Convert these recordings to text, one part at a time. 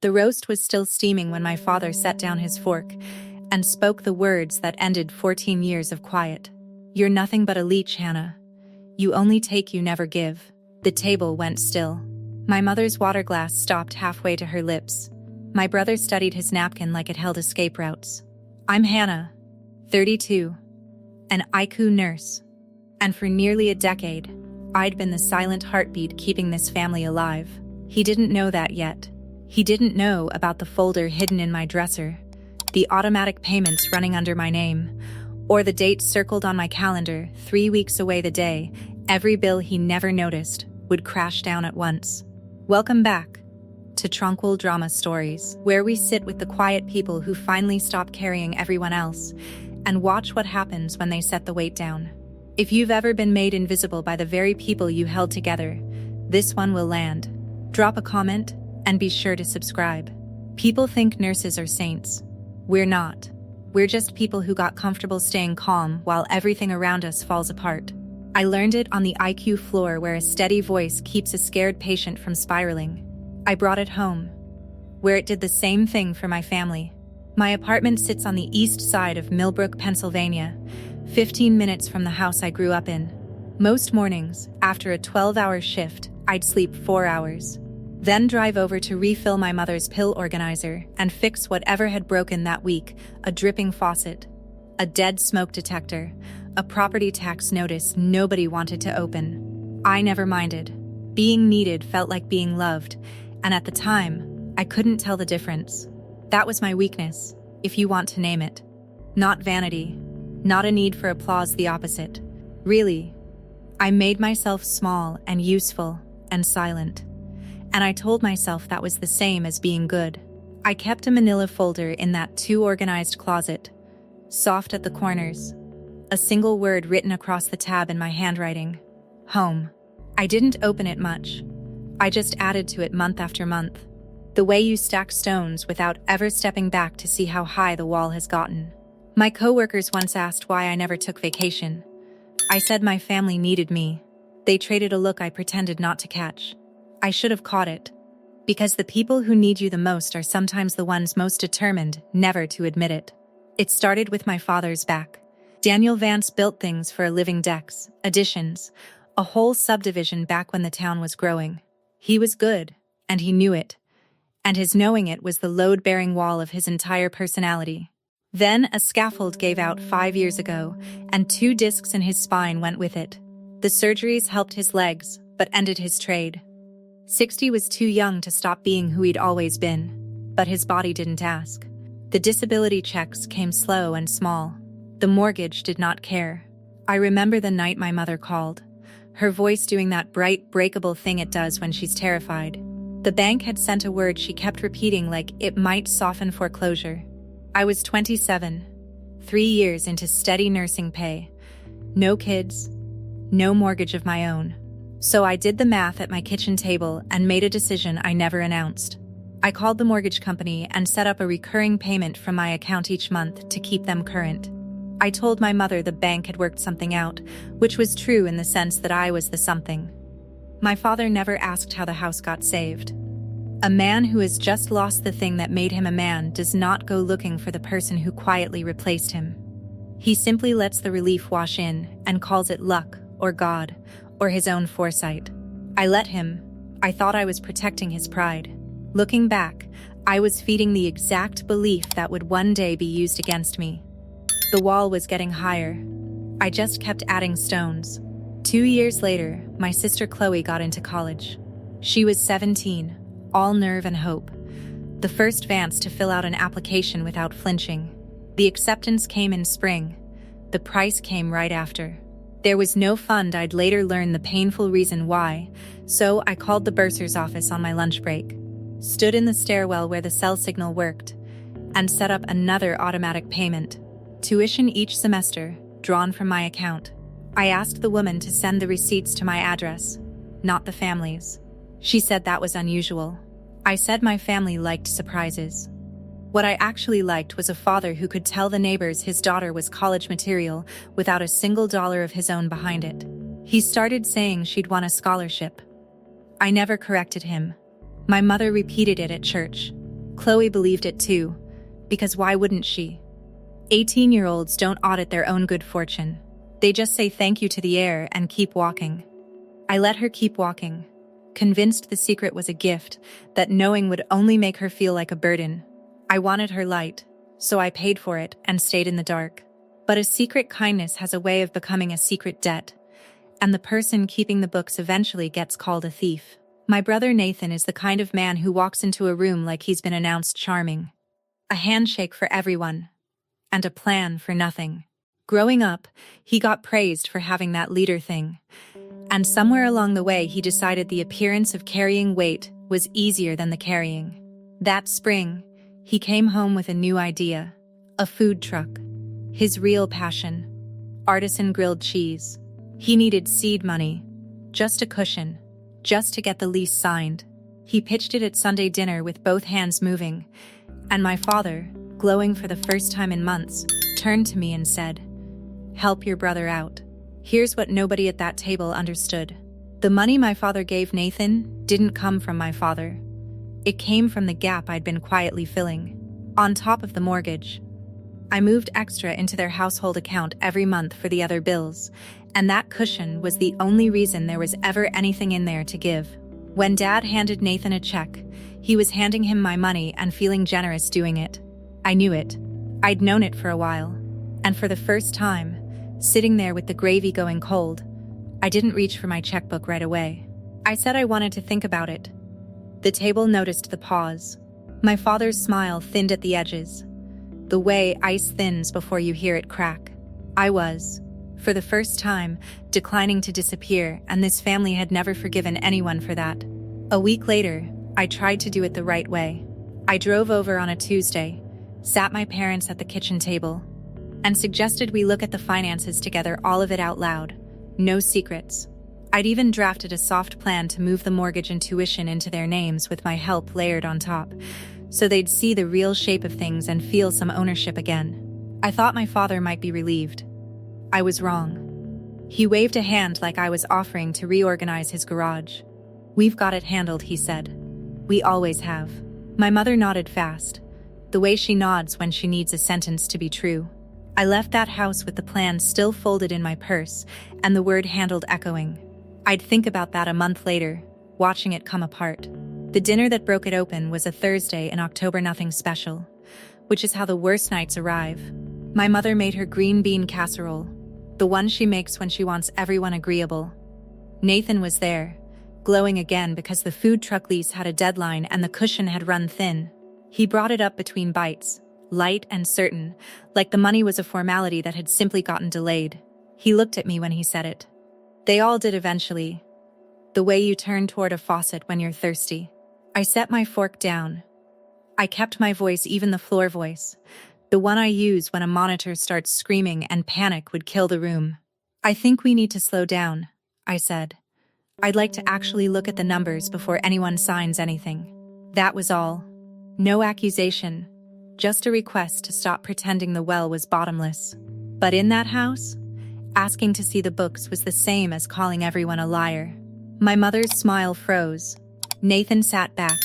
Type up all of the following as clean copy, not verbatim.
The roast was still steaming when my father set down his fork and spoke the words that ended 14 years of quiet. "You're nothing but a leech, Hannah. You only take, you never give." The table went still. My mother's water glass stopped halfway to her lips. My brother studied his napkin like it held escape routes. "I'm Hannah, 32, an ICU nurse. And for nearly a decade, I'd been the silent heartbeat keeping this family alive." He didn't know that yet. He didn't know about the folder hidden in my dresser, the automatic payments running under my name, or the date circled on my calendar, 3 weeks away the day every bill he never noticed would crash down at once. Welcome back to Tranquil Drama Stories, where we sit with the quiet people who finally stop carrying everyone else and watch what happens when they set the weight down. If you've ever been made invisible by the very people you held together, this one will land. Drop a comment and be sure to subscribe. People think nurses are saints. We're not. We're just people who got comfortable staying calm while everything around us falls apart. I learned it on the ICU floor, where a steady voice keeps a scared patient from spiraling. I brought it home, where it did the same thing for my family. My apartment sits on the east side of Millbrook, Pennsylvania, 15 minutes from the house I grew up in. Most mornings, after a 12-hour shift, I'd sleep 4 hours, then drive over to refill my mother's pill organizer and fix whatever had broken that week: a dripping faucet, a dead smoke detector, a property tax notice nobody wanted to open. I never minded. Being needed felt like being loved, and at the time, I couldn't tell the difference. That was my weakness, if you want to name it. Not vanity, not a need for applause, the opposite. Really, I made myself small and useful and silent. And I told myself that was the same as being good. I kept a manila folder in that too-organized closet, soft at the corners, a single word written across the tab in my handwriting: home. I didn't open it much. I just added to it month after month. The way you stack stones without ever stepping back to see how high the wall has gotten. My coworkers once asked why I never took vacation. I said my family needed me. They traded a look I pretended not to catch. I should have caught it. Because the people who need you the most are sometimes the ones most determined never to admit it. It started with my father's back. Daniel Vance built things for a living: decks, additions, a whole subdivision back when the town was growing. He was good, and he knew it. And his knowing it was the load-bearing wall of his entire personality. Then a scaffold gave out 5 years ago, and 2 discs in his spine went with it. The surgeries helped his legs, but ended his trade. 60 was too young to stop being who he'd always been. But his body didn't ask. The disability checks came slow and small. The mortgage did not care. I remember the night my mother called, her voice doing that bright, breakable thing it does when she's terrified. The bank had sent a word she kept repeating like it might soften foreclosure. I was 27, 3 years into steady nursing pay. No kids, no mortgage of my own. So I did the math at my kitchen table and made a decision I never announced. I called the mortgage company and set up a recurring payment from my account each month to keep them current. I told my mother the bank had worked something out, which was true in the sense that I was the something. My father never asked how the house got saved. A man who has just lost the thing that made him a man does not go looking for the person who quietly replaced him. He simply lets the relief wash in and calls it luck or God or his own foresight. I let him. I thought I was protecting his pride. Looking back, I was feeding the exact belief that would one day be used against me. The wall was getting higher. I just kept adding stones. 2 years later, my sister Chloe got into college. She was 17, all nerve and hope. The first Vance to fill out an application without flinching. The acceptance came in spring. The price came right after. There was no fund. I'd later learn the painful reason why, so I called the bursar's office on my lunch break, stood in the stairwell where the cell signal worked, and set up another automatic payment. Tuition each semester, drawn from my account. I asked the woman to send the receipts to my address, not the family's. She said that was unusual. I said my family liked surprises. What I actually liked was a father who could tell the neighbors his daughter was college material without a single dollar of his own behind it. He started saying she'd won a scholarship. I never corrected him. My mother repeated it at church. Chloe believed it too, because why wouldn't she? 18-year-olds don't audit their own good fortune. They just say thank you to the air and keep walking. I let her keep walking, convinced the secret was a gift, that knowing would only make her feel like a burden. I wanted her light, so I paid for it and stayed in the dark. But a secret kindness has a way of becoming a secret debt, and the person keeping the books eventually gets called a thief. My brother Nathan is the kind of man who walks into a room like he's been announced charming. A handshake for everyone, and a plan for nothing. Growing up, he got praised for having that leader thing. And somewhere along the way he decided the appearance of carrying weight was easier than the carrying. That spring, he came home with a new idea. A food truck. His real passion. Artisan grilled cheese. He needed seed money. Just a cushion. Just to get the lease signed. He pitched it at Sunday dinner with both hands moving. And my father, glowing for the first time in months, turned to me and said, "Help your brother out." Here's what nobody at that table understood. The money my father gave Nathan didn't come from my father. It came from the gap I'd been quietly filling, on top of the mortgage. I moved extra into their household account every month for the other bills, and that cushion was the only reason there was ever anything in there to give. When Dad handed Nathan a check, he was handing him my money and feeling generous doing it. I knew it. I'd known it for a while. And for the first time, sitting there with the gravy going cold, I didn't reach for my checkbook right away. I said I wanted to think about it. The table noticed the pause. My father's smile thinned at the edges, the way ice thins before you hear it crack. I was, for the first time, declining to disappear, and this family had never forgiven anyone for that. A week later, I tried to do it the right way. I drove over on a Tuesday, sat my parents at the kitchen table, and suggested we look at the finances together, all of it out loud. No secrets. I'd even drafted a soft plan to move the mortgage and tuition into their names with my help layered on top, so they'd see the real shape of things and feel some ownership again. I thought my father might be relieved. I was wrong. He waved a hand like I was offering to reorganize his garage. "We've got it handled," he said. "We always have." My mother nodded fast, the way she nods when she needs a sentence to be true. I left that house with the plan still folded in my purse and the word handled echoing. I'd think about that a month later, watching it come apart. The dinner that broke it open was a Thursday in October, nothing special, which is how the worst nights arrive. My mother made her green bean casserole, the one she makes when she wants everyone agreeable. Nathan was there, glowing again because the food truck lease had a deadline and the cushion had run thin. He brought it up between bites, light and certain, like the money was a formality that had simply gotten delayed. He looked at me when he said it. They all did eventually. The way you turn toward a faucet when you're thirsty. I set my fork down. I kept my voice, even the floor voice, the one I use when a monitor starts screaming and panic would kill the room. "I think we need to slow down," I said. "I'd like to actually look at the numbers before anyone signs anything." That was all. No accusation, just a request to stop pretending the well was bottomless. But in that house, asking to see the books was the same as calling everyone a liar. My mother's smile froze. Nathan sat back,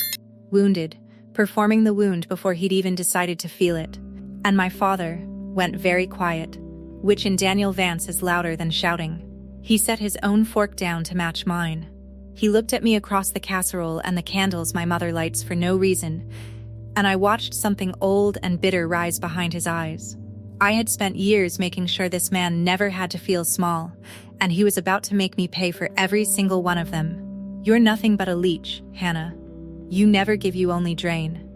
wounded, performing the wound before he'd even decided to feel it. And my father went very quiet, which in Daniel Vance is louder than shouting. He set his own fork down to match mine. He looked at me across the casserole and the candles my mother lights for no reason, and I watched something old and bitter rise behind his eyes. I had spent years making sure this man never had to feel small, and he was about to make me pay for every single one of them. "You're nothing but a leech, Hannah. You never give, you only drain.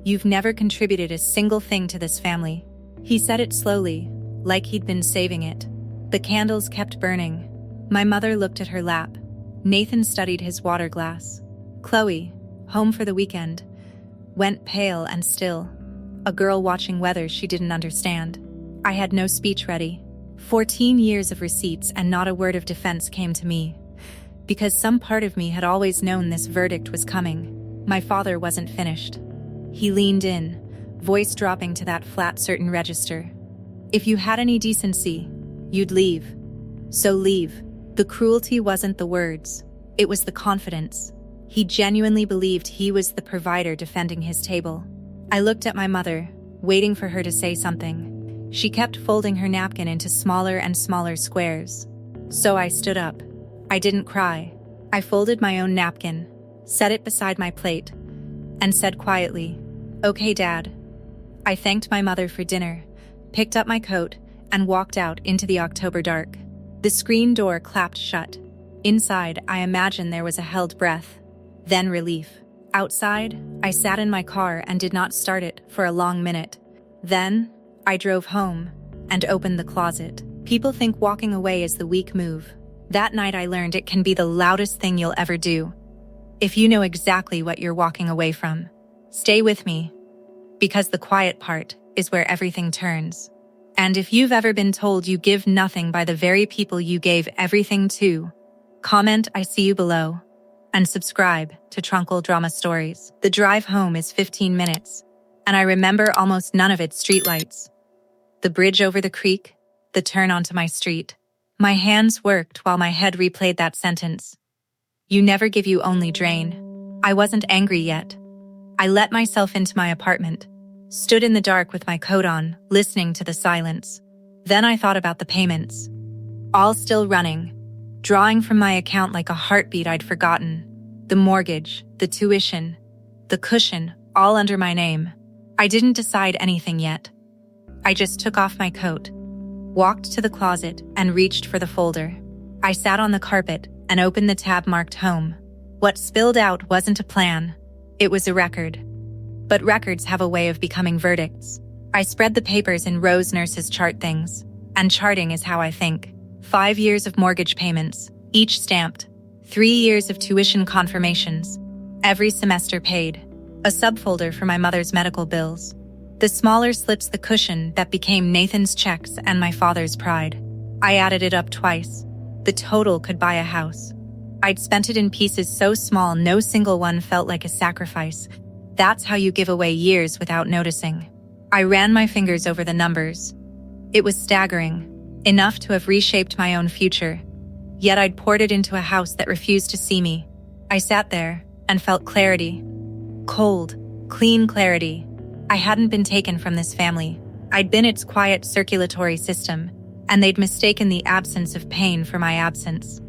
You've never contributed a single thing to this family." He said it slowly, like he'd been saving it. The candles kept burning. My mother looked at her lap. Nathan studied his water glass. Chloe, home for the weekend, went pale and still, a girl watching weather she didn't understand. I had no speech ready. 14 years of receipts and not a word of defense came to me, because some part of me had always known this verdict was coming. My father wasn't finished. He leaned in, voice dropping to that flat, certain register. "If you had any decency, you'd leave. So leave." The cruelty wasn't the words, it was the confidence. He genuinely believed he was the provider defending his table. I looked at my mother, waiting for her to say something. She kept folding her napkin into smaller and smaller squares. So I stood up. I didn't cry. I folded my own napkin, set it beside my plate, and said quietly, "Okay, Dad." I thanked my mother for dinner, picked up my coat, and walked out into the October dark. The screen door clapped shut. Inside, I imagined there was a held breath, then relief. Outside, I sat in my car and did not start it for a long minute. Then, I drove home and opened the closet. People think walking away is the weak move. That night I learned it can be the loudest thing you'll ever do. If you know exactly what you're walking away from, stay with me, because the quiet part is where everything turns. And if you've ever been told you give nothing by the very people you gave everything to, comment "I see you" below, and subscribe to Tranquil Drama Stories. The drive home is 15 minutes, and I remember almost none of its streetlights. The bridge over the creek, the turn onto my street. My hands worked while my head replayed that sentence. You never give, you only drain. I wasn't angry yet. I let myself into my apartment, stood in the dark with my coat on, listening to the silence. Then I thought about the payments. All still running, drawing from my account like a heartbeat I'd forgotten. The mortgage, the tuition, the cushion, all under my name. I didn't decide anything yet. I just took off my coat, walked to the closet, and reached for the folder. I sat on the carpet and opened the tab marked home. What spilled out wasn't a plan. It was a record. But records have a way of becoming verdicts. I spread the papers in rows nurses chart things, and charting is how I think. 5 years of mortgage payments, each stamped. 3 years of tuition confirmations, every semester paid. A subfolder for my mother's medical bills. The smaller slips, the cushion that became Nathan's checks and my father's pride. I added it up twice. The total could buy a house. I'd spent it in pieces so small no single one felt like a sacrifice. That's how you give away years without noticing. I ran my fingers over the numbers. It was staggering, enough to have reshaped my own future. Yet I'd poured it into a house that refused to see me. I sat there and felt clarity. Cold, clean clarity. I hadn't been taken from this family. I'd been its quiet circulatory system, and they'd mistaken the absence of pain for my absence.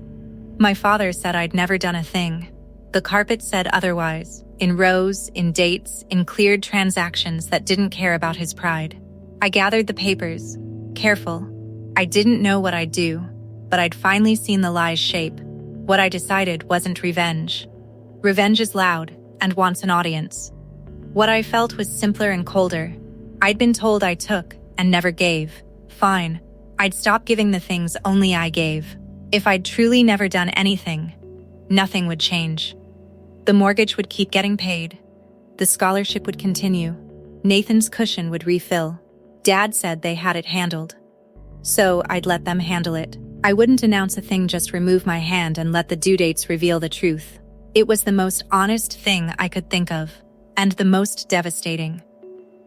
My father said I'd never done a thing. The carpet said otherwise, in rows, in dates, in cleared transactions that didn't care about his pride. I gathered the papers, careful. I didn't know what I'd do, but I'd finally seen the lie's shape. What I decided wasn't revenge. Revenge is loud and wants an audience. What I felt was simpler and colder. I'd been told I took and never gave. Fine. I'd stop giving the things only I gave. If I'd truly never done anything, nothing would change. The mortgage would keep getting paid. The scholarship would continue. Nathan's cushion would refill. Dad said they had it handled. So I'd let them handle it. I wouldn't announce a thing, just remove my hand and let the due dates reveal the truth. It was the most honest thing I could think of, and the most devastating.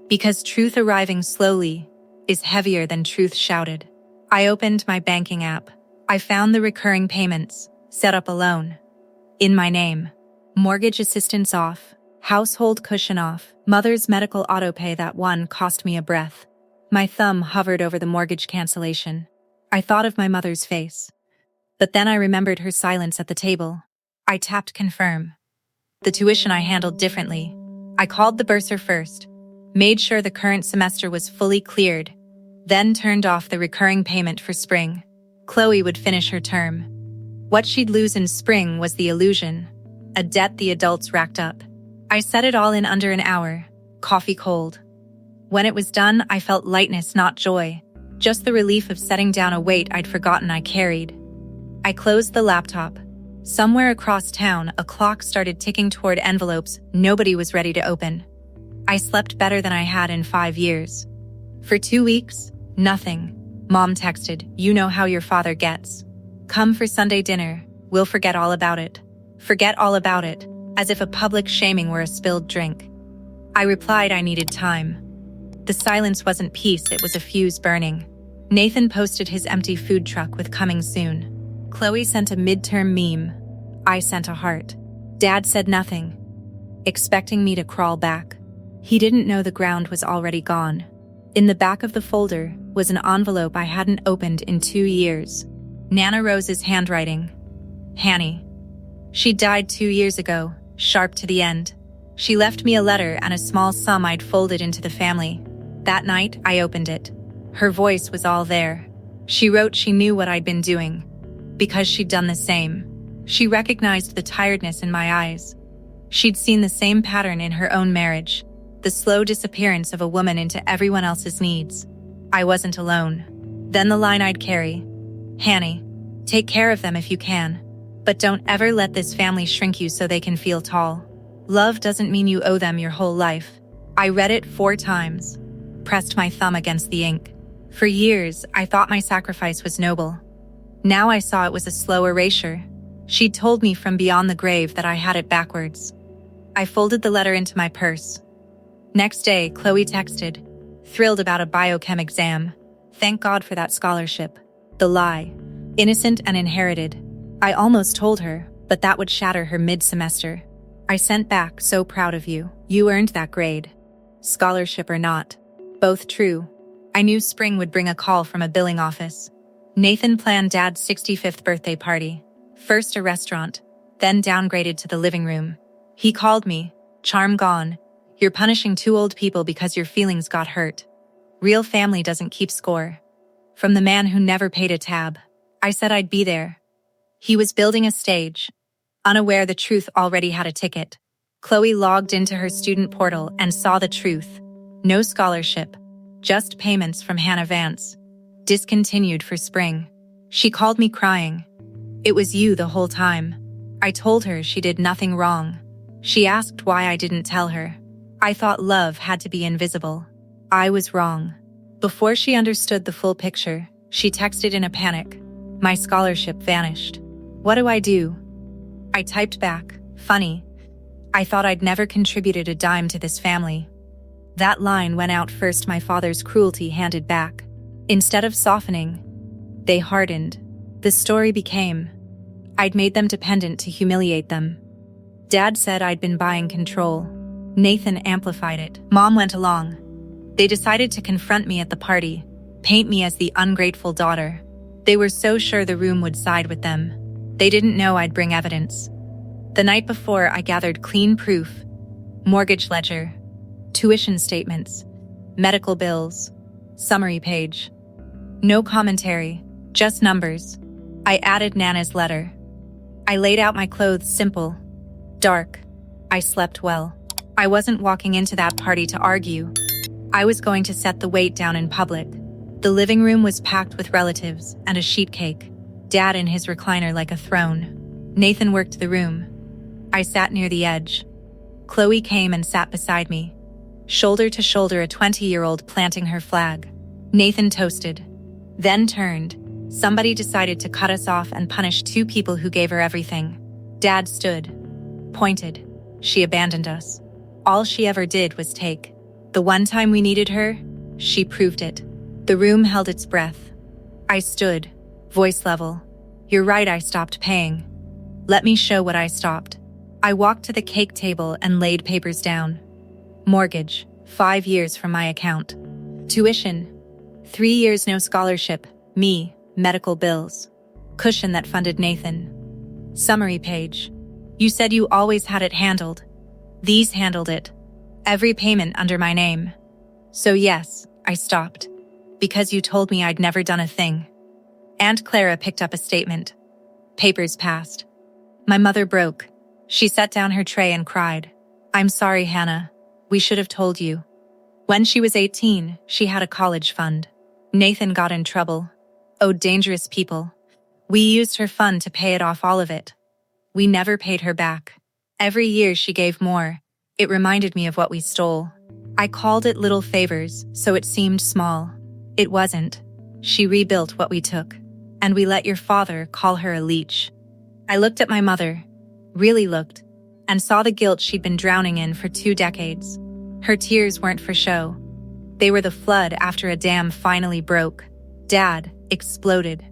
Because truth arriving slowly is heavier than truth shouted. I opened my banking app. I found the recurring payments, set up a loan. In my name. Mortgage assistance off. Household cushion off. Mother's medical autopay, that one cost me a breath. My thumb hovered over the mortgage cancellation. I thought of my mother's face. But then I remembered her silence at the table. I tapped confirm. The tuition I handled differently. I called the bursar first, made sure the current semester was fully cleared, then turned off the recurring payment for spring. Chloe would finish her term. What she'd lose in spring was the illusion, a debt the adults racked up. I set it all in under an hour, coffee cold. When it was done, I felt lightness, not joy, just the relief of setting down a weight I'd forgotten I carried. I closed the laptop. Somewhere across town, a clock started ticking toward envelopes nobody was ready to open. I slept better than I had in 5 years. For 2 weeks, nothing. Mom texted, "You know how your father gets. Come for Sunday dinner, we'll forget all about it." Forget all about it, as if a public shaming were a spilled drink. I replied I needed time. The silence wasn't peace, it was a fuse burning. Nathan posted his empty food truck with "coming soon." Chloe sent a midterm meme. I sent a heart. Dad said nothing, expecting me to crawl back. He didn't know the ground was already gone. In the back of the folder was an envelope I hadn't opened in 2 years. Nana Rose's handwriting. Hanny. She died 2 years ago, sharp to the end. She left me a letter and a small sum I'd folded into the family. That night, I opened it. Her voice was all there. She wrote she knew what I'd been doing, because she'd done the same. She recognized the tiredness in my eyes. She'd seen the same pattern in her own marriage, the slow disappearance of a woman into everyone else's needs. I wasn't alone. Then the line I'd carry. Hanny, take care of them if you can, but don't ever let this family shrink you so they can feel tall. Love doesn't mean you owe them your whole life. I read it 4 times, pressed my thumb against the ink. For years, I thought my sacrifice was noble. Now I saw it was a slow erasure. She'd told me from beyond the grave that I had it backwards. I folded the letter into my purse. Next day, Chloe texted, thrilled about a biochem exam. Thank God for that scholarship. The lie. Innocent and inherited. I almost told her, but that would shatter her mid-semester. I sent back, so proud of you. You earned that grade. Scholarship or not. Both true. I knew spring would bring a call from a billing office. Nathan planned Dad's 65th birthday party. First a restaurant, then downgraded to the living room. He called me, charm gone. You're punishing 2 old people because your feelings got hurt. Real family doesn't keep score. From the man who never paid a tab. I said I'd be there. He was building a stage. Unaware the truth already had a ticket. Chloe logged into her student portal and saw the truth. No scholarship. Just payments from Hannah Vance. Discontinued for spring. She called me crying. It was you the whole time. I told her she did nothing wrong. She asked why I didn't tell her. I thought love had to be invisible. I was wrong. Before she understood the full picture, she texted in a panic. My scholarship vanished. What do I do? I typed back, funny. I thought I'd never contributed a dime to this family. That line went out first. My father's cruelty handed back. Instead of softening, they hardened. The story became, I'd made them dependent to humiliate them. Dad said I'd been buying control. Nathan amplified it. Mom went along. They decided to confront me at the party, paint me as the ungrateful daughter. They were so sure the room would side with them. They didn't know I'd bring evidence. The night before, I gathered clean proof. Mortgage ledger, tuition statements, medical bills, summary page. No commentary, just numbers. I added Nana's letter. I laid out my clothes simple, dark. I slept well. I wasn't walking into that party to argue. I was going to set the weight down in public. The living room was packed with relatives and a sheet cake. Dad in his recliner like a throne. Nathan worked the room. I sat near the edge. Chloe came and sat beside me. Shoulder to shoulder, a 20-year-old planting her flag. Nathan toasted. Then turned. Somebody decided to cut us off and punish 2 people who gave her everything. Dad stood. Pointed. She abandoned us. All she ever did was take. The one time we needed her, she proved it. The room held its breath. I stood, voice level. You're right, I stopped paying. Let me show what I stopped. I walked to the cake table and laid papers down. Mortgage, 5 years from my account. Tuition, 3 years no scholarship, me, medical bills. Cushion that funded Nathan. Summary page. You said you always had it handled. These handled it. Every payment under my name. So yes, I stopped. Because you told me I'd never done a thing. Aunt Clara picked up a statement. Papers passed. My mother broke. She set down her tray and cried. I'm sorry, Hannah. We should have told you. When she was 18, she had a college fund. Nathan got in trouble. Owed dangerous people. We used her fund to pay it off, all of it. We never paid her back. Every year she gave more. It reminded me of what we stole. I called it little favors, so it seemed small. It wasn't. She rebuilt what we took. And we let your father call her a leech. I looked at my mother, really looked, and saw the guilt she'd been drowning in for 2 decades. Her tears weren't for show. They were the flood after a dam finally broke. Dad exploded,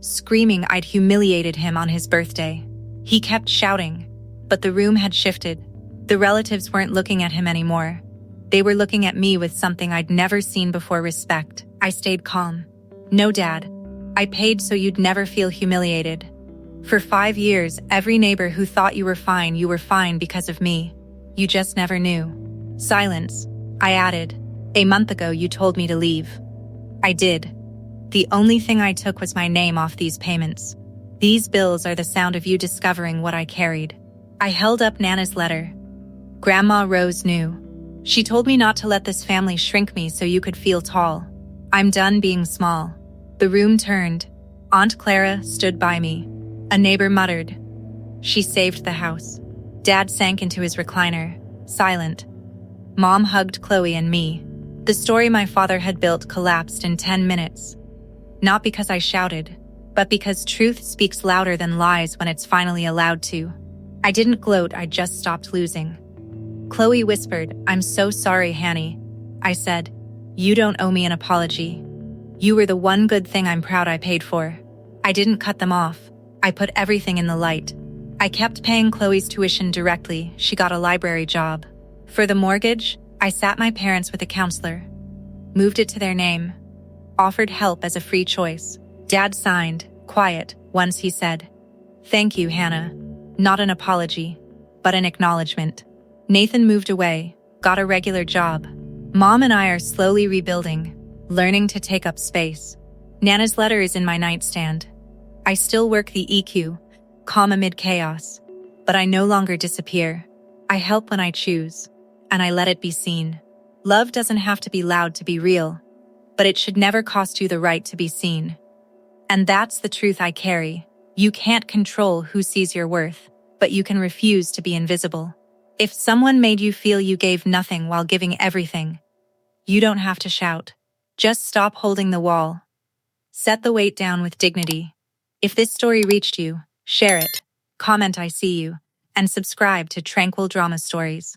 screaming I'd humiliated him on his birthday. He kept shouting, but the room had shifted. The relatives weren't looking at him anymore. They were looking at me with something I'd never seen before: respect. I stayed calm. No, Dad. I paid so you'd never feel humiliated. For 5 years, every neighbor who thought you were fine because of me. You just never knew. Silence. I added, a month ago you told me to leave. I did. The only thing I took was my name off these payments. These bills are the sound of you discovering what I carried. I held up Nana's letter. Grandma Rose knew. She told me not to let this family shrink me so you could feel tall. I'm done being small. The room turned. Aunt Clara stood by me. A neighbor muttered. She saved the house. Dad sank into his recliner, silent. Mom hugged Chloe and me. The story my father had built collapsed in 10 minutes. Not because I shouted, but because truth speaks louder than lies when it's finally allowed to. I didn't gloat, I just stopped losing. Chloe whispered, I'm so sorry, Hanny. I said, you don't owe me an apology. You were the one good thing I'm proud I paid for. I didn't cut them off. I put everything in the light. I kept paying Chloe's tuition directly. She got a library job. For the mortgage, I sat my parents with a counselor. Moved it to their name. Offered help as a free choice. Dad signed, quiet, once he said, thank you, Hannah. Not an apology, but an acknowledgement. Nathan moved away, got a regular job. Mom and I are slowly rebuilding, learning to take up space. Nana's letter is in my nightstand. I still work the EQ, calm amid chaos, but I no longer disappear. I help when I choose, and I let it be seen. Love doesn't have to be loud to be real, but it should never cost you the right to be seen. And that's the truth I carry. You can't control who sees your worth, but you can refuse to be invisible. If someone made you feel you gave nothing while giving everything, you don't have to shout. Just stop holding the wall. Set the weight down with dignity. If this story reached you, share it, comment I see you, and subscribe to Tranquil Drama Stories.